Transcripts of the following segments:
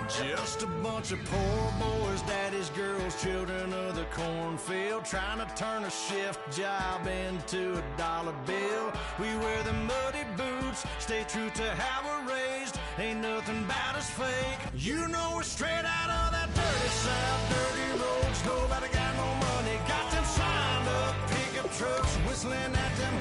Just a bunch of poor boys, daddy's girls, children of the cornfield, trying to turn a shift job into a dollar bill. We wear the muddy boots, stay true to how we're raised. Ain't nothing about us fake. You know we're straight out of that dirty south, dirty roads. Nobody got no money, got them signed up pickup trucks, whistling at them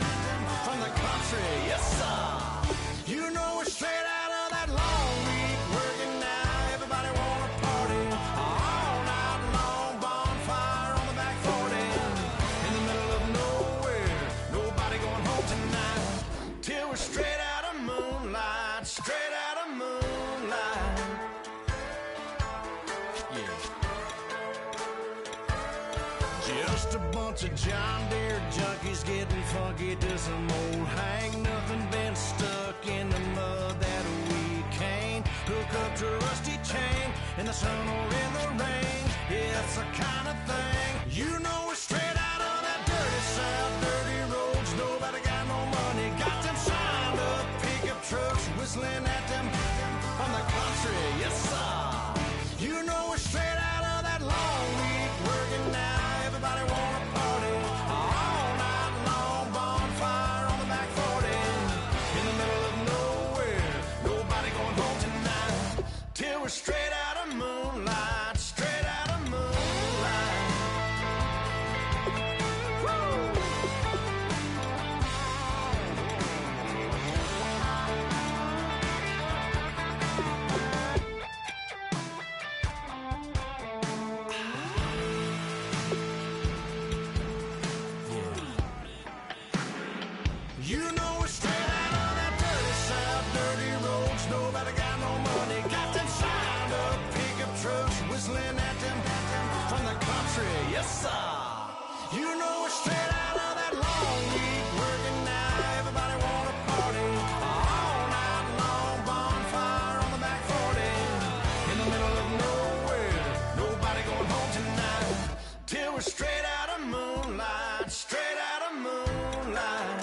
from the country. Yes, sir. You know we're straight out of that long week working now. Everybody wanna party all night long. Bonfire on the back 40 in the middle of nowhere. Nobody going home tonight till we're straight out of moonlight. Straight out of moonlight. Yeah. Just a bunch of John Deere junkies getting funky to some old hang. Nothing been stuck in the mud that we can't hook up to a rusty chain in the sun or in the rain. Yeah, it's the kind of thing. You know we're straight out of that dirty south, dirty roads. Nobody got no money, got them signed up pickup trucks, whistling at them from the country. Yes, sir. You know we're straight out of that long week working now. Everybody wanna party all night long. Bonfire on the back 40 in the middle of nowhere. Nobody going home tonight till we're straight out of moonlight. Straight out of moonlight. Woo! You know we're straight out of that dirty south, dirty roads. Nobody got no money, got them signed up pickup trucks, whistling at them from the country. Yes, sir. You know we're straight out of that long week working now. Everybody wanna party all night long. Bonfire on the back 40 in the middle of nowhere. Nobody going home tonight till we're straight out of moonlight. Straight out of moonlight.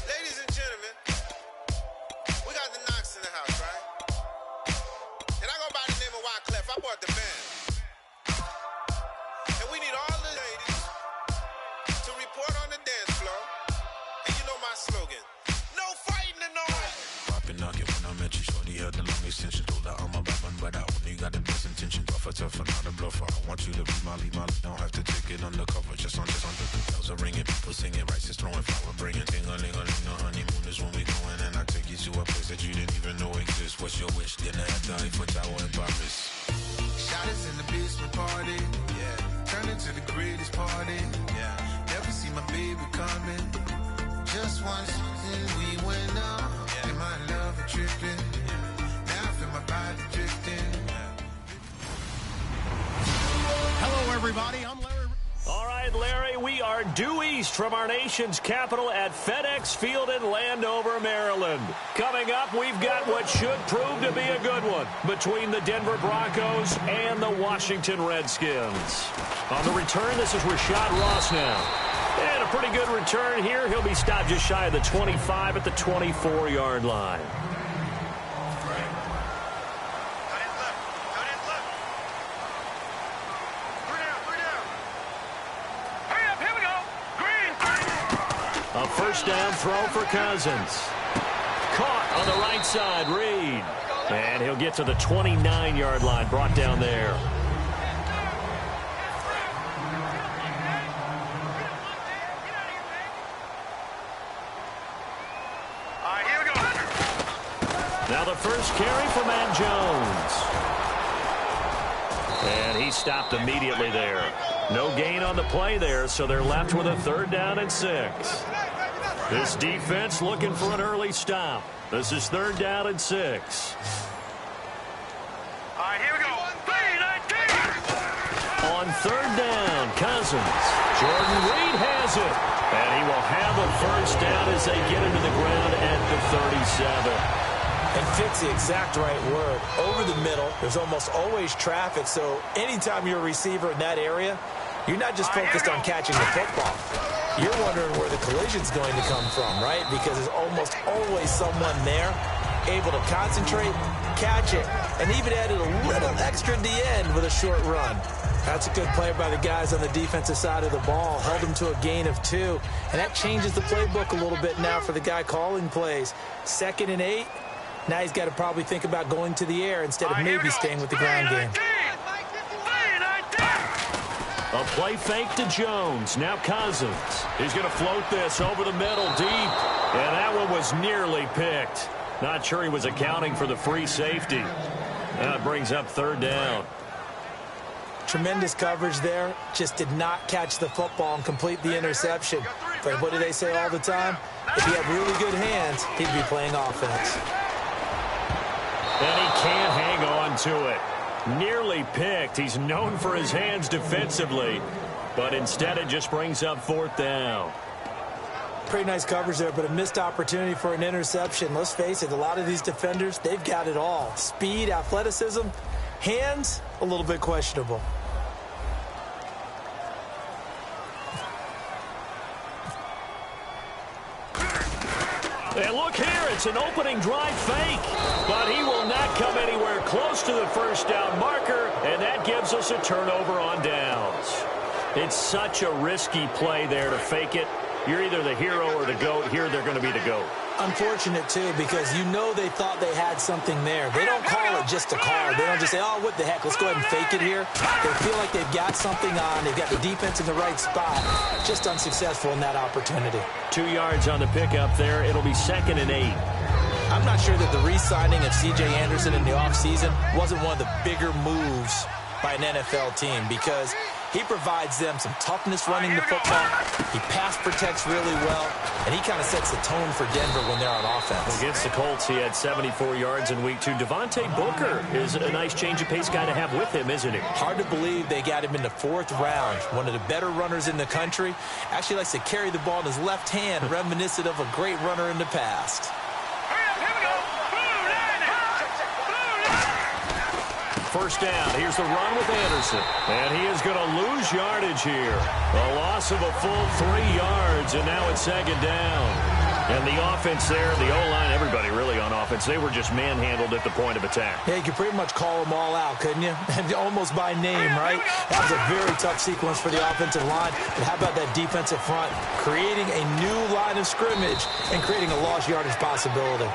Ladies and gentlemen, we got the Knox in the house, right? And I go by the name of Wyclef. I bought the band. And we need all the ladies to report on the dance floor. And you know my slogan, no fighting tonight. Poppin' nugget when I met you, shorty had the long extension. Told her I'm a bad one, but I only got the best intention. Tougher, not a bluffer. I want you to be Molly. Don't have to take it undercover. Just on the bells are ringing, people singing, rice is throwing, flower bringing. Ding-a-ling-a-ling, the honeymoon is when we going, and I take you to a place that you didn't even know exists. What's your wish? Dinner at the Eiffel Tower in Paris. Shot us in the basement party, yeah. Turn into the greatest party, yeah. Never see my baby coming. Just once, and we went up. Yeah. And my love a tripping. Yeah. Now I feel my body drifting. Yeah. Hello, everybody. I'm Larry. All right, Larry, we are due east from our nation's capital at FedEx Field in Landover, Maryland. Coming up, we've got what should prove to be a good one between the Denver Broncos and the Washington Redskins. On the return, this is Rashad Ross now. And a pretty good return here. He'll be stopped just shy of the 25 at the 24-yard line. A first down throw for Cousins. Caught on the right side, Reed. And he'll get to the 29-yard line, brought down there. Now the first carry for Matt Jones. And he stopped immediately there. No gain on the play there, so they're left with a 3rd down and 6. This defense looking for an early stop. This is 3rd down and 6. All right, here we go. On 3rd down, Cousins. Jordan Reed has it. And he will have a first down as they get into the ground at the 37. And fit's the exact right word. Over the middle, there's almost always traffic, so anytime you're a receiver in that area, You're not just focused on catching the football. You're wondering where the collision's going to come from, right? Because there's almost always someone there able to concentrate, catch it, and even added a little extra at the end with a short run. That's a good play by the guys on the defensive side of the ball. Held them to a gain of 2. And that changes the playbook a little bit now for the guy calling plays. 2nd and 8. Now he's got to probably think about going to the air instead of maybe staying with the ground game. A play fake to Jones. Now Cousins. He's going to float this over the middle deep. And that one was nearly picked. Not sure he was accounting for the free safety. That brings up 3rd down. Tremendous coverage there. Just did not catch the football and complete the interception. But what do they say all the time? If he had really good hands, he'd be playing offense. And he can't hang on to it. Nearly picked. He's known for his hands defensively. But instead it just brings up 4th down. Pretty nice coverage there, but a missed opportunity for an interception. Let's face it, a lot of these defenders, they've got it all. Speed, athleticism, hands, a little bit questionable. And look here, it's an opening drive fake. But he will not come anywhere close to the 1st down marker, and that gives us a turnover on downs. It's such a risky play there to fake it. You're either the hero or the GOAT. Here they're going to be the GOAT. Unfortunate, too, because you know they thought they had something there. They don't call it just a call. They don't just say, oh, what the heck, let's go ahead and fake it here. They feel like they've got something on. They've got the defense in the right spot. Just unsuccessful in that opportunity. 2 yards on the pickup there. It'll be 2nd and 8. I'm not sure that the re-signing of C.J. Anderson in the offseason wasn't one of the bigger moves by an NFL team because he provides them some toughness running the football. He pass protects really well, and he kind of sets the tone for Denver when they're on offense. Against the Colts, he had 74 yards in week 2. Devontae Booker is a nice change of pace guy to have with him, isn't he? Hard to believe they got him in the 4th round. One of the better runners in the country. Actually likes to carry the ball in his left hand, reminiscent of a great runner in the past. First down. Here's the run with Anderson. And he is going to lose yardage here. A loss of a full 3 yards, and now it's 2nd down. And the offense there, the O-line, everybody really on offense, they were just manhandled at the point of attack. Yeah, you could pretty much call them all out, couldn't you? Almost by name, right? That was a very tough sequence for the offensive line. But how about that defensive front? Creating a new line of scrimmage and creating a lost yardage possibility.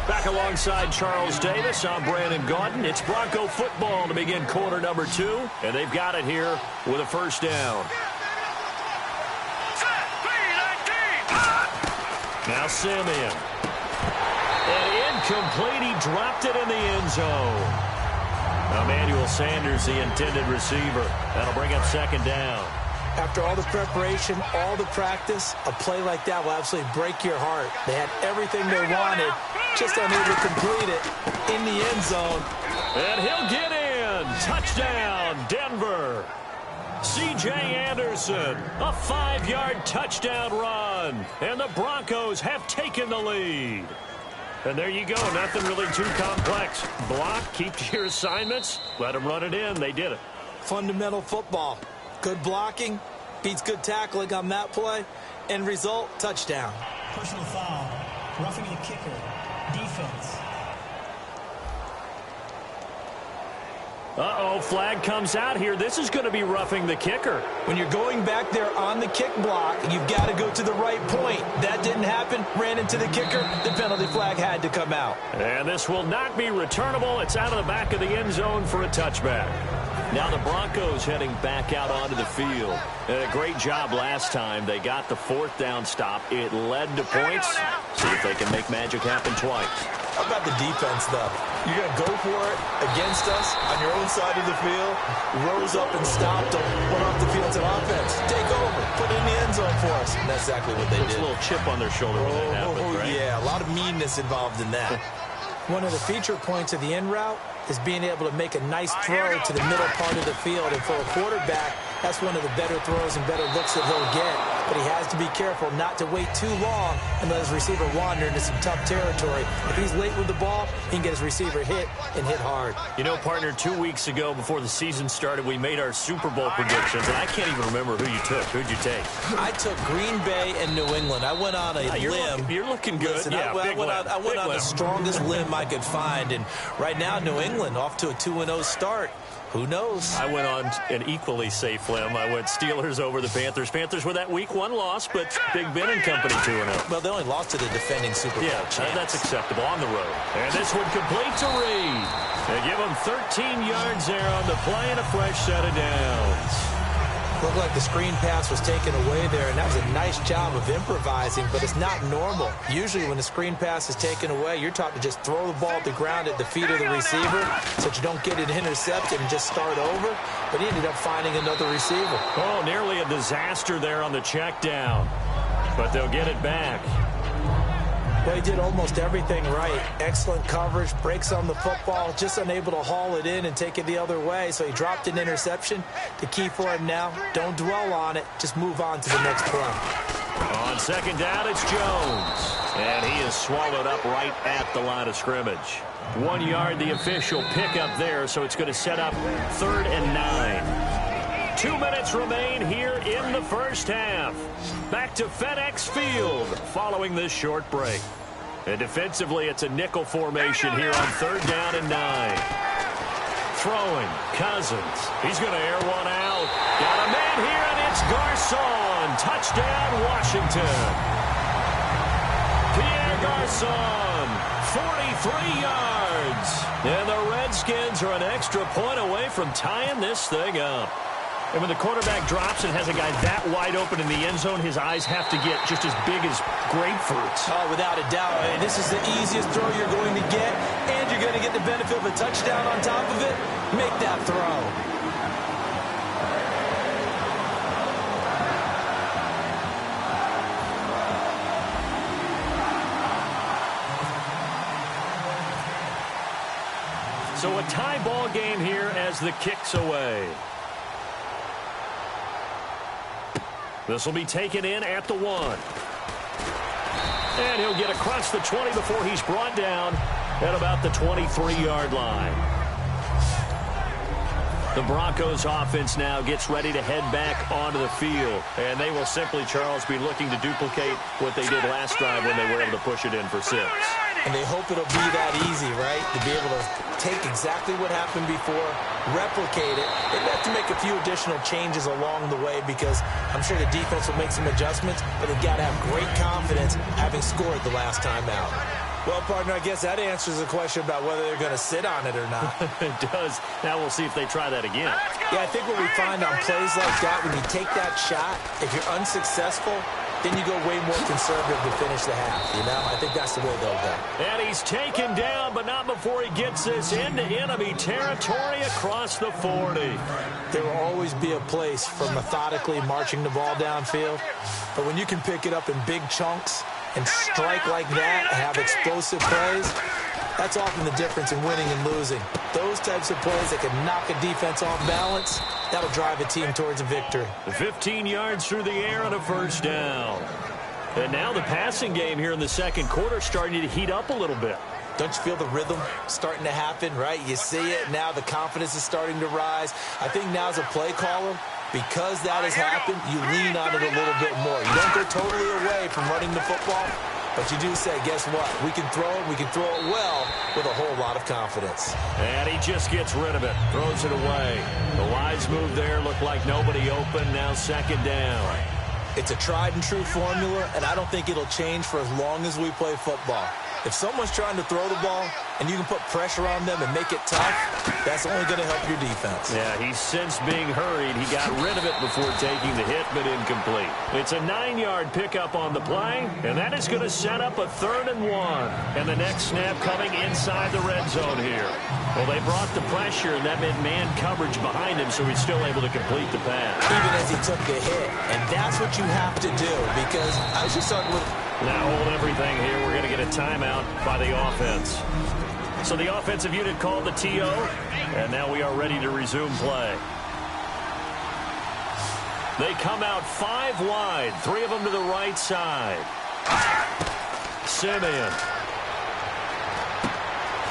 Back alongside Charles Davis, I'm Brandon Gaudin. It's Bronco football to begin quarter number 2, and they've got it here with a 1st down. Now Simeon. And incomplete, he dropped it in the end zone. Emmanuel Sanders, the intended receiver. That'll bring up 2nd down. After all the preparation, all the practice, a play like that will absolutely break your heart. They had everything they wanted, just unable to complete it in the end zone. And he'll get in. Touchdown, Denver. C.J. Anderson, a 5-yard touchdown run. And the Broncos have taken the lead. And there you go. Nothing really too complex. Block, keep to your assignments, let them run it in. They did it. Fundamental football. Good blocking, beats good tackling on that play. End result, touchdown. Personal foul, roughing the kicker, defense. Uh-oh, flag comes out here. This is going to be roughing the kicker. When you're going back there on the kick block, you've got to go to the right point. That didn't happen. Ran into the kicker. The penalty flag had to come out. And this will not be returnable. It's out of the back of the end zone for a touchback. Now the Broncos heading back out onto the field. And a great job last time. They got the 4th down stop. It led to points. See if they can make magic happen twice. How about the defense, though? You're going to go for it against us on your own side of the field. Rose up and stopped them. Went off the field to offense. Take over. Put it in the end zone for us. And that's exactly what they did. There's a little chip on their shoulder when that happens, right? Yeah, a lot of meanness involved in that. One of the feature points of the in route is being able to make a nice throw to the middle part of the field. And for a quarterback, that's one of the better throws and better looks that he'll get. but he has to be careful not to wait too long and let his receiver wander into some tough territory. If he's late with the ball, he can get his receiver hit and hit hard. You know, partner, 2 weeks ago before the season started, we made our Super Bowl predictions, and I can't even remember who you took. Who'd you take? I took Green Bay and New England. I went on a limb. You're looking good. Listen, yeah, I went on the strongest limb I could find, and right now New England off to a 2-0 start. Who knows? I went on an equally safe limb. I went Steelers over the Panthers. Panthers with that Week 1 loss, but Big Ben and company 2-0. Well, they only lost to the defending Super Bowl champs. That's acceptable on the road. And this one complete to Reed. They give him 13 yards there on the play and a fresh set of downs. Looked like the screen pass was taken away there, and that was a nice job of improvising, but it's not normal. Usually when the screen pass is taken away, you're taught to just throw the ball at the ground at the feet of the receiver so that you don't get it intercepted and just start over, but he ended up finding another receiver. Oh, nearly a disaster there on the check down, but they'll get it back. Well, he did almost everything right. Excellent coverage, breaks on the football, just unable to haul it in and take it the other way, so he dropped an interception. The key for him now, don't dwell on it, just move on to the next play. On second down, it's Jones, and he is swallowed up right at the line of scrimmage. 1 yard, the official pickup there, so it's going to set up 3rd and 9. 2 minutes remain here in the first half. Back to FedEx Field following this short break. And defensively, it's a nickel formation here on 3rd down and 9. Throwing, Cousins. He's going to air one out. Got a man here, and it's Garçon. Touchdown, Washington. Pierre Garçon, 43 yards. And the Redskins are an extra point away from tying this thing up. And when the quarterback drops and has a guy that wide open in the end zone, his eyes have to get just as big as grapefruits. Oh, without a doubt. Man, this is the easiest throw you're going to get, and you're going to get the benefit of a touchdown on top of it. Make that throw. So a tie ball game here as the kick's away. This will be taken in at the 1. And he'll get across the 20 before he's brought down at about the 23-yard line. The Broncos offense now gets ready to head back onto the field. And they will simply, Charles, be looking to duplicate what they did last drive when they were able to push it in for 6. And they hope it'll be that easy, right? To be able to take exactly what happened before, replicate it. They've got to make a few additional changes along the way because I'm sure the defense will make some adjustments, but they've got to have great confidence having scored the last time out. Well, partner, I guess that answers the question about whether they're going to sit on it or not. It does. Now we'll see if they try that again. Yeah, I think what we find on plays like that, when you take that shot, if you're unsuccessful, then you go way more conservative to finish the half, you know? I think that's the way they'll go. And he's taken down, but not before he gets this into enemy territory across the 40. There will always be a place for methodically marching the ball downfield, but when you can pick it up in big chunks and strike like that, have explosive plays, that's often the difference in winning and losing. Those types of plays that can knock a defense off balance, that'll drive a team towards a victory. 15 yards through the air on a first down. And now the passing game here in the second quarter starting to heat up a little bit. Don't you feel the rhythm starting to happen, right? You see it. Now the confidence is starting to rise. I think now as a play caller, because that has happened, you lean on it a little bit more. You don't go totally away from running the football, but you do say, guess what? We can throw it well with a whole lot of confidence. And he just gets rid of it, throws it away. The wise move there looked like nobody open, now second down. It's a tried and true formula, and I don't think it'll change for as long as we play football. If someone's trying to throw the ball and you can put pressure on them and make it tough, that's only going to help your defense. Yeah, he's since being hurried. He got rid of it before taking the hit, but incomplete. It's a 9-yard pickup on the play, and that is going to set up a 3rd and 1. And the next snap coming inside the red zone here. Well, they brought the pressure, and that meant man coverage behind him, so he's still able to complete the pass. Even as he took the hit. And that's what you have to do, because I was just talking with... Now hold everything here. We're going to get a timeout by the offense. So the offensive unit called the TO, and now we are ready to resume play. They come out 5 wide, 3 of them to the right side. Simeon.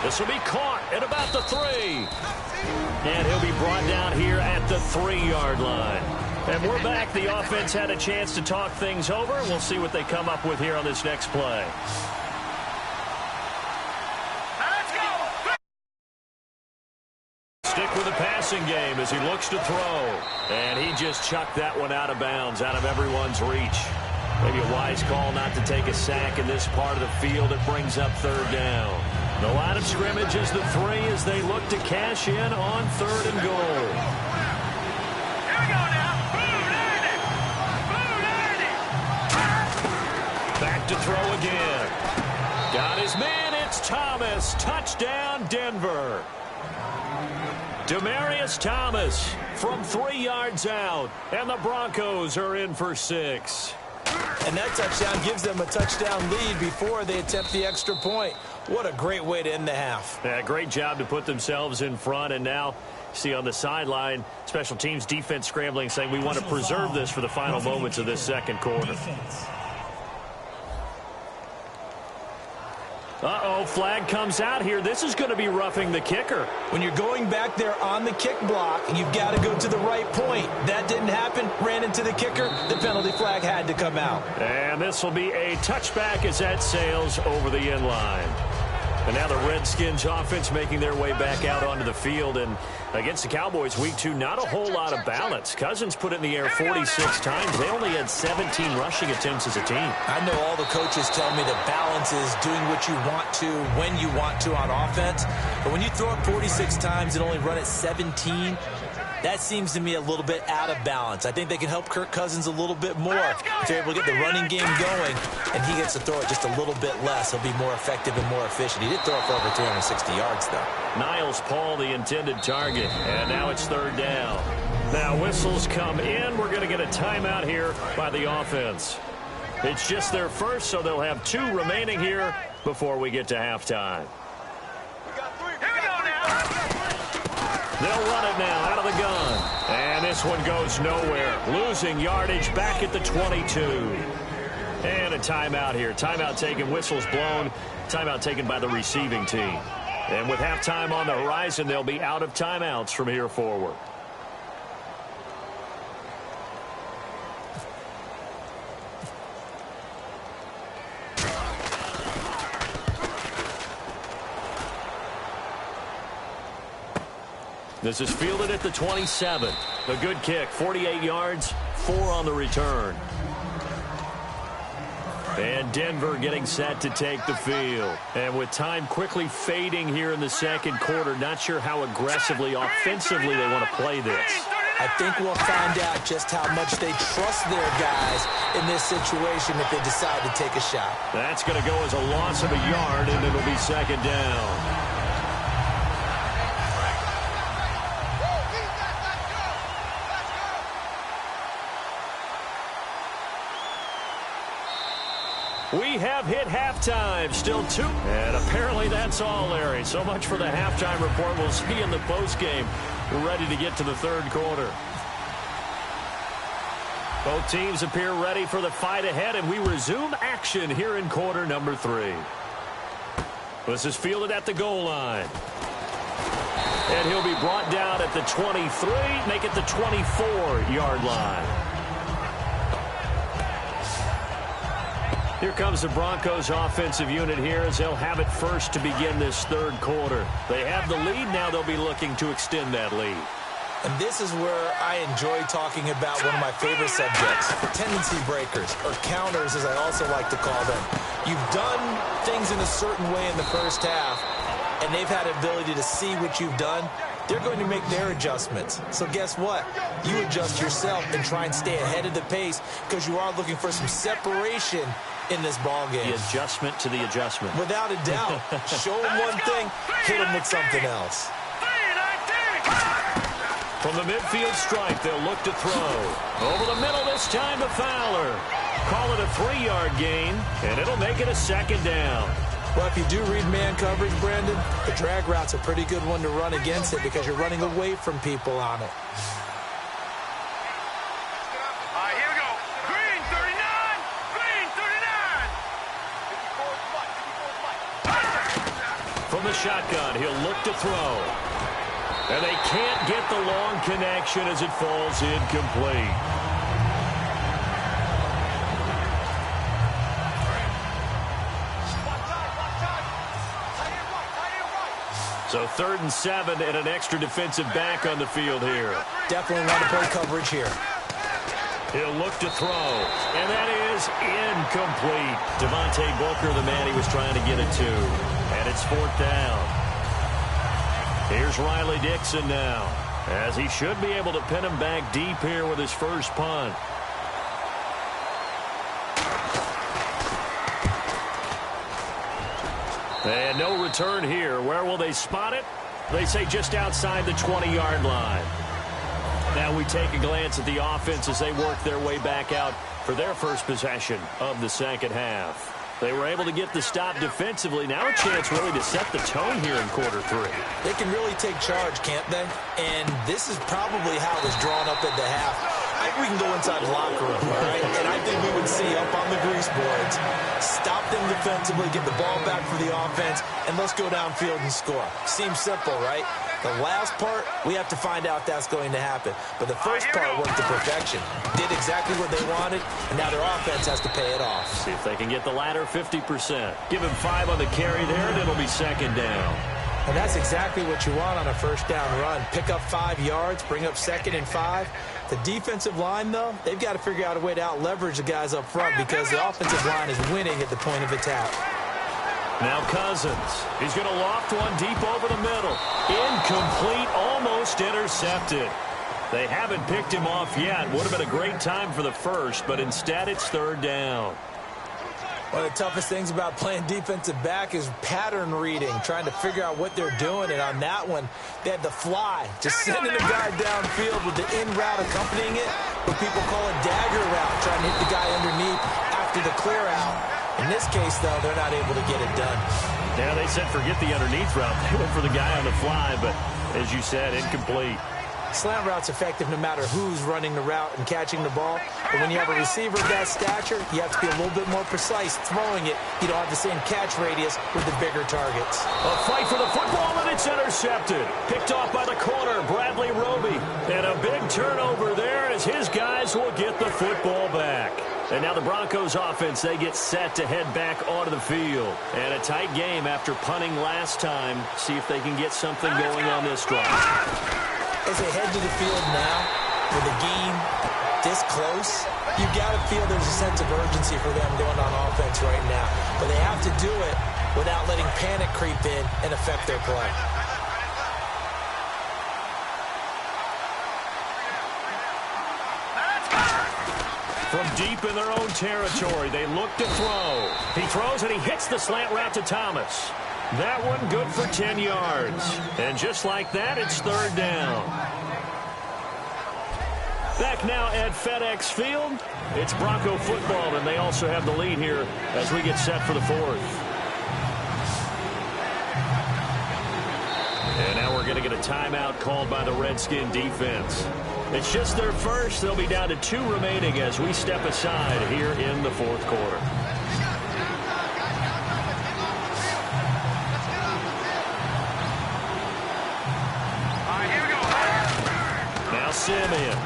This will be caught at about the 3. And he'll be brought down here at the 3-yard line. And we're back. The offense had a chance to talk things over. We'll see what they come up with here on this next play. Stick with the passing game as he looks to throw. And he just chucked that one out of bounds, out of everyone's reach. Maybe a wise call not to take a sack in this part of the field. It brings up 3rd down. The line of scrimmage is the 3 as they look to cash in on 3rd and goal. Here we go now. Back to throw again. Got his man. It's Thomas. Touchdown, Denver. Demaryius Thomas from 3 yards out. And the Broncos are in for 6. And that touchdown gives them a touchdown lead before they attempt the extra point. What a great way to end the half. Yeah, great job to put themselves in front. And now, see on the sideline, special teams defense scrambling, saying we want to preserve this for the final moments of this second quarter. Uh-oh, flag comes out here. This is going to be roughing the kicker. When you're going back there on the kick block, you've got to go to the right point. That didn't happen. Ran into the kicker. The penalty flag had to come out. And this will be a touchback as that sails over the end line. And now the Redskins offense making their way back out onto the field. And against the Cowboys, week 2, not a whole lot of balance. Cousins put it in the air 46 times. They only had 17 rushing attempts as a team. I know all the coaches tell me that balance is doing what you want to, when you want to on offense. But when you throw it 46 times and only run it 17, that seems to me a little bit out of balance. I think they can help Kirk Cousins a little bit more if they're able to get the running game going, and he gets to throw it just a little bit less. He'll be more effective and more efficient. He did throw it for over 360 yards, though. Niles Paul, the intended target, and now it's 3rd down. Now whistles come in. We're going to get a timeout here by the offense. It's just their first, so they'll have 2 remaining here before we get to halftime. They'll run it now out of the gun. And this one goes nowhere. Losing yardage back at the 22. And a timeout here. Timeout taken, whistles blown. Timeout taken by the receiving team. And with halftime on the horizon, they'll be out of timeouts from here forward. This is fielded at the 27. A good kick, 48 yards, 4 on the return. And Denver getting set to take the field. And with time quickly fading here in the second quarter, not sure how aggressively, offensively they want to play this. I think we'll find out just how much they trust their guys in this situation if they decide to take a shot. That's going to go as a loss of a yard, and it'll be 2nd down. We have hit halftime. Still 2. And apparently that's all, Larry. So much for the halftime report. We'll see in the postgame. We're ready to get to the 3rd quarter. Both teams appear ready for the fight ahead, and we resume action here in quarter number 3. This is fielded at the goal line. And he'll be brought down at the 23, make it the 24-yard line. Here comes the Broncos offensive unit here as they'll have it first to begin this 3rd quarter. They have the lead. Now they'll be looking to extend that lead. And this is where I enjoy talking about one of my favorite subjects, tendency breakers, or counters as I also like to call them. You've done things in a certain way in the first half, and they've had the ability to see what you've done. They're going to make their adjustments. So guess what? You adjust yourself and try and stay ahead of the pace because you are looking for some separation in this ball game. The adjustment to the adjustment. Without a doubt. Show them one thing, hit them with something else. From the midfield stripe, they'll look to throw. Over the middle this time to Fowler. Call it a 3-yard gain, and it'll make it a 2nd down. Well, if you do read man coverage, Brandon, the drag route's a pretty good one to run against it because you're running away from people on it. from the shotgun. He'll look to throw. And they can't get the long connection as it falls incomplete. So 3rd and 7 and an extra defensive back on the field here. Definitely want to play coverage here. He'll look to throw, and that is incomplete. Devontae Booker, the man he was trying to get it to. And it's 4th down. Here's Riley Dixon now, as he should be able to pin him back deep here with his first punt. And no return here. Where will they spot it? They say just outside the 20-yard line. Now we take a glance at the offense as they work their way back out for their first possession of the second half. They were able to get the stop defensively. Now a chance really to set the tone here in quarter 3. They can really take charge, can't they? And this is probably how it was drawn up at the half. I think we can go inside the locker room, all right? And I think we would see up on the grease boards, stop them defensively, get the ball back for the offense, and let's go downfield and score. Seems simple, right? The last part, we have to find out if that's going to happen. But the first part worked to perfection. Did exactly what they wanted, and now their offense has to pay it off. See if they can get the latter 50%. Give him 5 on the carry there, and it'll be 2nd down. And that's exactly what you want on a first down run. Pick up 5 yards, bring up 2nd and 5. The defensive line, though, they've got to figure out a way to out-leverage the guys up front because the offensive line is winning at the point of attack. Now Cousins. He's going to loft one deep over the middle. Incomplete, almost intercepted. They haven't picked him off yet. Would have been a great time for the first, but instead it's 3rd down. One of the toughest things about playing defensive back is pattern reading, trying to figure out what they're doing. And on that one, they had the fly, just sending the guy downfield with the in route accompanying it, what people call a dagger route, trying to hit the guy underneath after the clear out. In this case, though, they're not able to get it done. Yeah, they said forget the underneath route. They went for the guy on the fly, but as you said, incomplete. Slant route's effective no matter who's running the route and catching the ball. But when you have a receiver of that stature, you have to be a little bit more precise throwing it. You don't have the same catch radius with the bigger targets. A fight for the football, and it's intercepted. Picked off by the corner, Bradley Roby. And a big turnover there as his guys will get the football back. And now the Broncos offense, they get set to head back onto the field. And a tight game after punting last time. See if they can get something going on this drive. As they head to the field now, with the game this close, you've got to feel there's a sense of urgency for them going on offense right now. But they have to do it without letting panic creep in and affect their play. From deep in their own territory, they look to throw. He throws and he hits the slant route to Thomas. That one good for 10 yards. And just like that, it's 3rd down. Back now at FedEx Field, it's Bronco football, and they also have the lead here as we get set for the 4th. And now we're going to get a timeout called by the Redskin defense. It's just their first. They'll be down to 2 remaining as we step aside here in the 4th quarter. Simeon.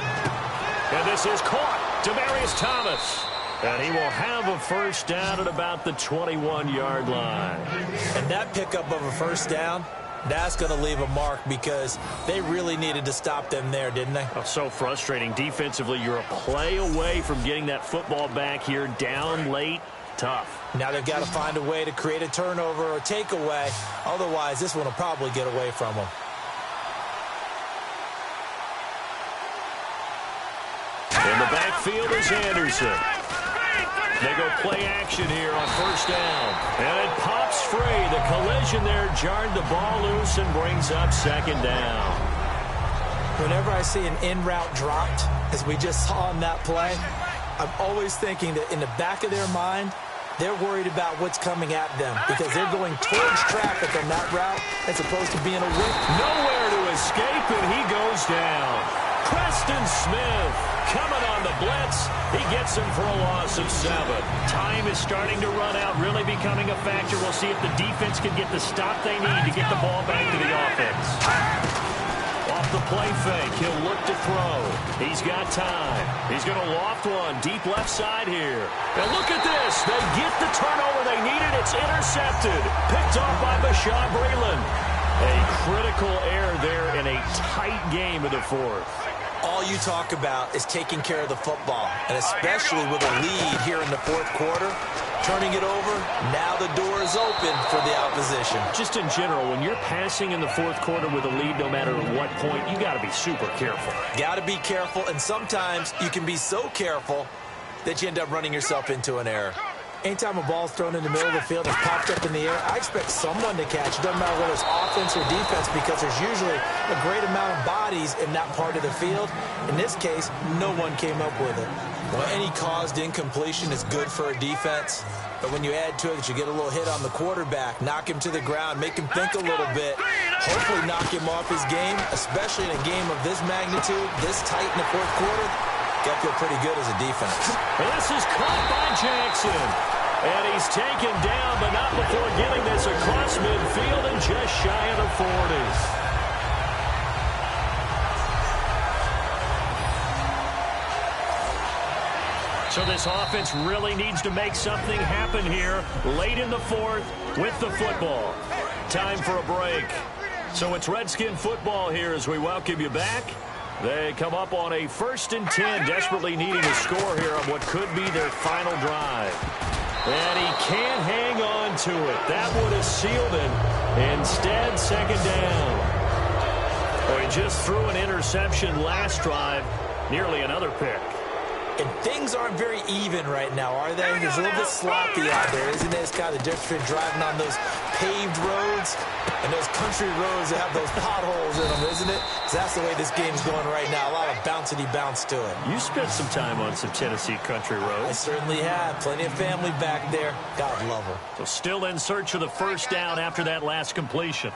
And this is caught. Demaryius Thomas. And he will have a first down at about the 21-yard line. And that pickup of a first down, that's going to leave a mark because they really needed to stop them there, didn't they? Oh, so frustrating. Defensively, you're a play away from getting that football back here down late. Tough. Now they've got to find a way to create a turnover or takeaway. Otherwise, this one will probably get away from them. In the backfield is Anderson. They go play action here on first down. And it pops free. The collision there jarred the ball loose and brings up 2nd down. Whenever I see an in-route dropped, as we just saw on that play, I'm always thinking that in the back of their mind, they're worried about what's coming at them because they're going towards traffic on that route as opposed to being away. Nowhere to escape, and he goes down. Preston Smith coming on the blitz. He gets him for a loss of 7. Time is starting to run out, really becoming a factor. We'll see if the defense can get the stop they need to get the ball back to the offense. Off the play fake, he'll look to throw. He's got time. He's going to loft one deep left side here. And look at this. They get the turnover they needed. It's intercepted. Picked off by Bashaw Breeland. A critical error there in a tight game of the fourth. All you talk about is taking care of the football, and especially with a lead here in the fourth quarter. Turning it over, now the door is open for the opposition. Just in general, when you're passing in the fourth quarter with a lead, no matter what point, you got to be super careful. Got to be careful, and sometimes you can be so careful that you end up running yourself into an error. Anytime a ball's thrown in the middle of the field and popped up in the air, I expect someone to catch it. Doesn't matter whether it's offense or defense, because there's usually a great amount of bodies in that part of the field. In this case, no one came up with it. Well, any caused incompletion is good for a defense, but when you add to it that you get a little hit on the quarterback, knock him to the ground, make him think a little bit, hopefully knock him off his game, especially in a game of this magnitude, this tight in the fourth quarter, got to feel pretty good as a defense. This is caught by Jackson. And he's taken down, but not before getting this across midfield and just shy of the 40. So this offense really needs to make something happen here late in the fourth with the football. Time for a break. So it's Redskin football here as we welcome you back. They come up on a 1st and 10, desperately needing a score here on what could be their final drive. And he can't hang on to it. That would have sealed it. Instead, 2nd down. Well, he just threw an interception last drive, nearly another pick. And things aren't very even right now, are they? It's a little bit sloppy out there, isn't it? It's kind of the difference between driving on those paved roads and those country roads that have those potholes in them, isn't it? So that's the way this game's going right now. A lot of bouncy bounce to it. You spent some time on some Tennessee country roads. I certainly have. Plenty of family back there. God love her. So still in search of the 1st down after that last completion.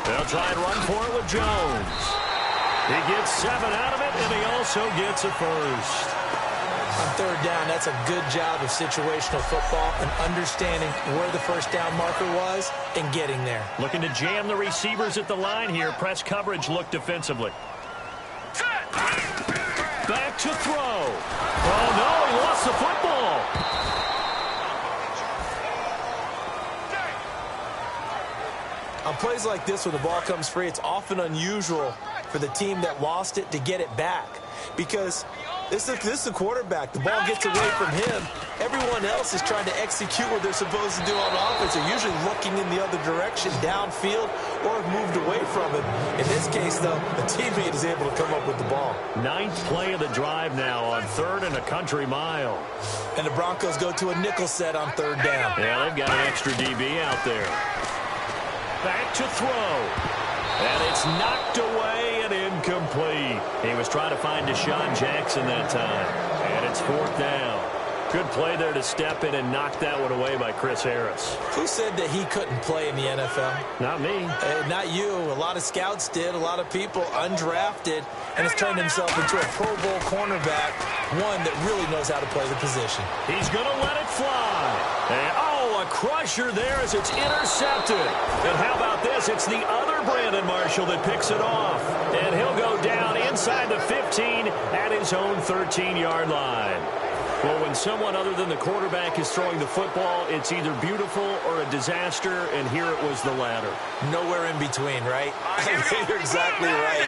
They'll try and run for it with Jones. He gets 7 out of it, and he also gets a first. On 3rd down, that's a good job of situational football and understanding where the 1st down marker was and getting there. Looking to jam the receivers at the line here. Press coverage look defensively. Back to throw. Oh, no, he lost the football. On plays like this, when the ball comes free, it's often unusual for the team that lost it to get it back. Because this is the quarterback. The ball gets away from him. Everyone else is trying to execute what they're supposed to do on offense. They're usually looking in the other direction, downfield, or moved away from it. In this case, though, the teammate is able to come up with the ball. 9th play of the drive now on 3rd and a country mile. And the Broncos go to a nickel set on 3rd down. Yeah, they've got an extra DB out there. Back to throw. And it's knocked away and incomplete. He was trying to find Deshaun Jackson that time. And it's 4th down. Good play there to step in and knock that one away by Chris Harris. Who said that he couldn't play in the NFL? Not me. Not you. A lot of scouts did. A lot of people undrafted. And has turned himself into a Pro Bowl cornerback. One that really knows how to play the position. He's going to let it fly. And, a crusher there as it's intercepted. And how about this? It's the other Brandon Marshall that picks it off. And he'll go down inside the 15 at his own 13-yard line. Well, when someone other than the quarterback is throwing the football, it's either beautiful or a disaster, and here it was the latter. Nowhere in between, right? You're exactly right.